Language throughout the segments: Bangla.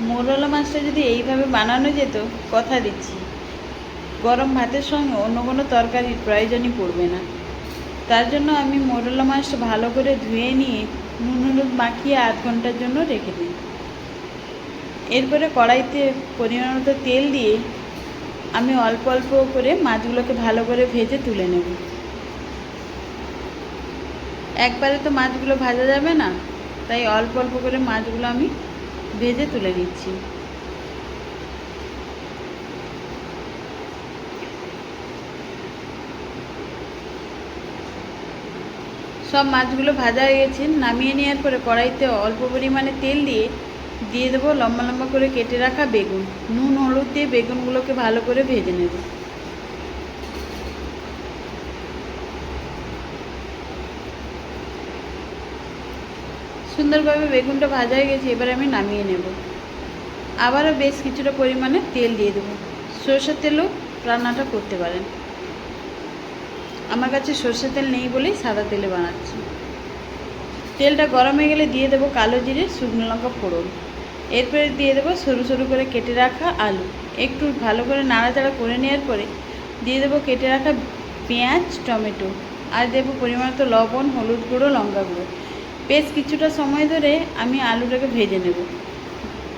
মৌরলা মাছটা যদি এইভাবে বানানো যেত, কথা দিচ্ছি গরম ভাতের সঙ্গে অন্য কোনো তরকারির প্রয়োজনই পড়বে না। তার জন্য আমি মৌরলা মাছটা ভালো করে ধুয়ে নিয়ে নুন হলুদ মাখিয়ে আধ ঘন্টার জন্য রেখে দিই। এরপরে কড়াইতে পরিমাণ মতো তেল দিয়ে আমি অল্প অল্প করে মাছগুলোকে ভালো করে ভেজে তুলে নেব। একবারে তো মাছগুলো ভাজা যাবে না, তাই অল্প অল্প করে মাছগুলো আমি ভেজে তুলে নিচ্ছি। সব মাছগুলো ভাজা হয়ে গেছে। নামিয়ে নেওয়ার পরে কড়াইতে অল্প পরিমাণে তেল দিয়ে দেবো লম্বা লম্বা করে কেটে রাখা বেগুন। নুন হলুদ দিয়ে বেগুনগুলোকে ভালো করে ভেজে নেব। সুন্দরভাবে বেগুনটা ভাজা হয়ে গেছে, এবার আমি নামিয়ে নেব। আবারও বেশ কিছুটা পরিমাণে তেল দিয়ে দেবো। সরষের তেলও রান্নাটা করতে পারেন, আমার কাছে সরষের তেল নেই বলেই সাদা তেলে বানাচ্ছি। তেলটা গরম হয়ে গেলে দিয়ে দেবো কালো জিরে, শুকনো লঙ্কা ফোড়ন। এরপরে দিয়ে দেবো সরু সরু করে কেটে রাখা আলু। একটু ভালো করে নাড়াচাড়া করে নেওয়ার পরে দিয়ে দেবো কেটে রাখা পেঁয়াজ, টমেটো, আর দেবো পরিমাণ মতো লবণ, হলুদ গুঁড়ো, লঙ্কা গুঁড়ো। বেশ কিছুটা সময় ধরে আমি আলুটাকে ভেজে নেব।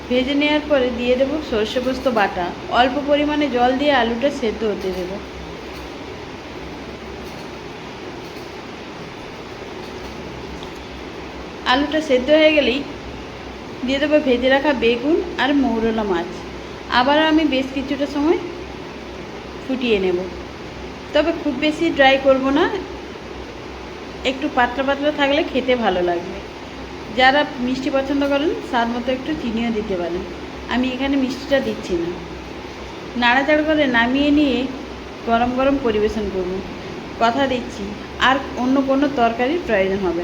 ভেজে নেওয়ার পরে দিয়ে দেবো সর্ষে পোস্ত বাটা। অল্প পরিমাণে জল দিয়ে আলুটা সেদ্ধ হতে দেবো। আলুটা সেদ্ধ হয়ে গেলেই দিয়ে দেবো ভেজে রাখা বেগুন আর মৌরলা মাছ। আবারও আমি বেশ কিছুটা সময় ফুটিয়ে নেব, তবে খুব বেশি ড্রাই করব না, একটু পাতলা পাতলা থাকলে খেতে ভালো লাগবে। যারা মিষ্টি পছন্দ করেন স্বাদ মতো একটু চিনিও দিতে পারেন, আমি এখানে মিষ্টিটা দিচ্ছি না। নাড়াচাড়া করে নামিয়ে নিয়ে গরম গরম পরিবেশন করব। কথা দিচ্ছি আর অন্য কোনো তরকারির প্রয়োজন হবে না।